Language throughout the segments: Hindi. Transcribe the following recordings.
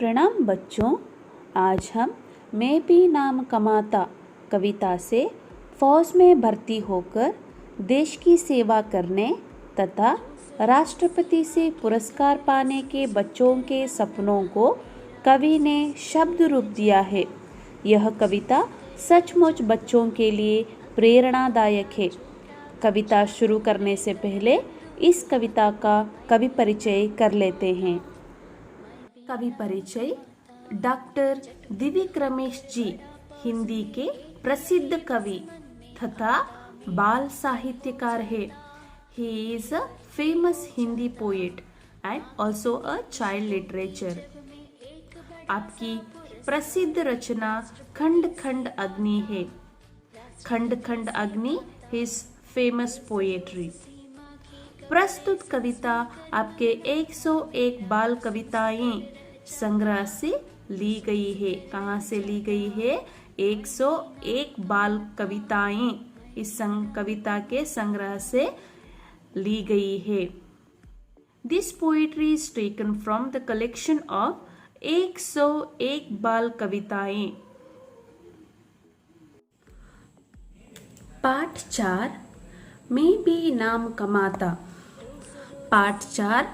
प्रणाम बच्चों, आज हम मैं भी नाम कमाता कविता से फौज में भर्ती होकर देश की सेवा करने तथा राष्ट्रपति से पुरस्कार पाने के बच्चों के सपनों को कवि ने शब्द रूप दिया है। यह कविता सचमुच बच्चों के लिए प्रेरणादायक है। कविता शुरू करने से पहले इस कविता का कवि परिचय कर लेते हैं। कवि परिचय। डॉक्टर द्विविक्रमेश जी हिंदी के प्रसिद्ध कवि तथा बाल साहित्यकार है। He is a famous Hindi poet and also a child literature. आपकी प्रसिद्ध रचना खंड खंड अग्नि है। खंड खंड अग्नि हिज फेमस पोएट्री। प्रस्तुत कविता आपके 101 बाल कविताएं संग्रह से ली गई है। कहाँ से ली गई है? 101 बाल कविताएं इस कविता के संग्रह से ली गई है। This poetry is taken from the collection of 101 बाल कविताएं। पाठ 4 मैं भी नाम कमाता। पाठ 4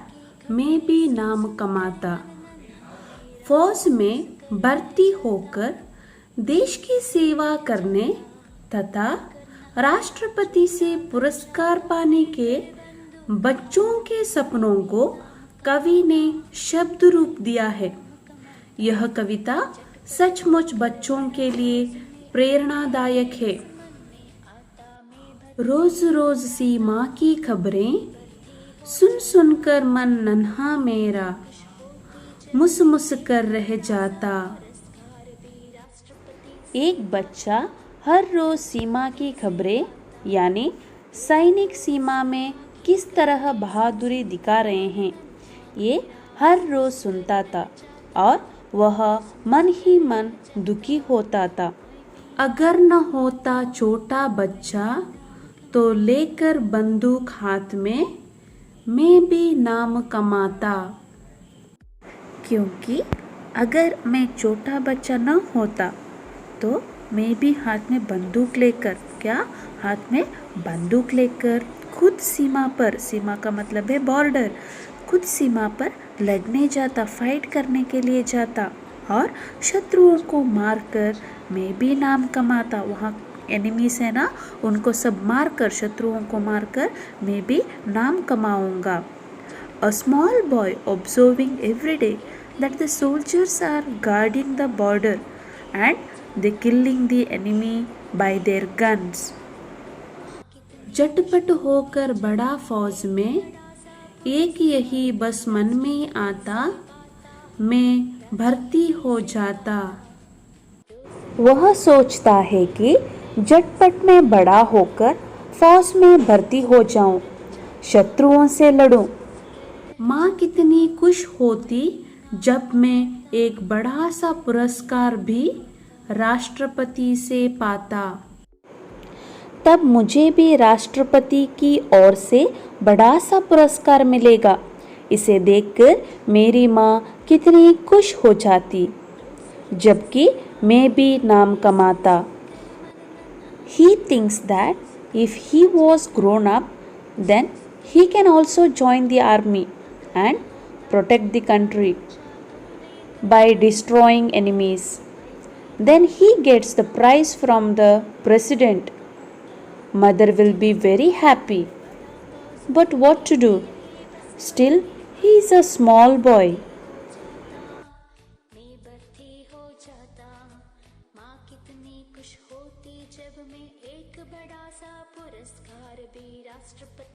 मैं भी नाम कमाता। फौज में भर्ती होकर देश की सेवा करने तथा राष्ट्रपति से पुरस्कार पाने के बच्चों के सपनों को कवि ने शब्द रूप दिया है। यह कविता सचमुच बच्चों के लिए प्रेरणादायक है। रोज रोज सी माँ की खबरें सुन सुनकर मन नन्हा मेरा मुस मुस कर रह जाता। एक बच्चा हर रोज सीमा की खबरें यानी सैनिक सीमा में किस तरह बहादुरी दिखा रहे हैं, ये हर रोज सुनता था और वह मन ही मन दुखी होता था। अगर न होता छोटा बच्चा तो लेकर बंदूक हाथ में मैं भी नाम कमाता। क्योंकि अगर मैं छोटा बच्चा न होता तो मैं भी हाथ में बंदूक लेकर हाथ में बंदूक लेकर खुद सीमा पर, सीमा का मतलब है बॉर्डर, खुद सीमा पर लड़ने जाता, फाइट करने के लिए जाता और शत्रुओं को मारकर मैं भी नाम कमाता। वहाँ एनिमीज है ना, उनको सब मारकर, शत्रुओं को मारकर मैं भी नाम कमाऊंगा। A small boy observing every day that the soldiers are guarding the border and they killing the enemy by their guns. झटपट होकर बड़ा फौज में एक यही बस मन में आता, मैं भर्ती हो जाता। वह सोचता है कि झटपट में बड़ा होकर फौज में भर्ती हो जाऊं, शत्रुओं से लड़ूं। माँ कितनी खुश होती जब मैं एक बड़ा सा पुरस्कार भी राष्ट्रपति से पाता। तब मुझे भी राष्ट्रपति की ओर से बड़ा सा पुरस्कार मिलेगा। इसे देखकर मेरी माँ कितनी खुश हो जाती, जबकि मैं भी नाम कमाता। He thinks that if he was grown up, then he can also join the army and protect the country by destroying enemies. Then he gets the prize from the president. Mother will be very happy. But what to do? Still, he is a small boy.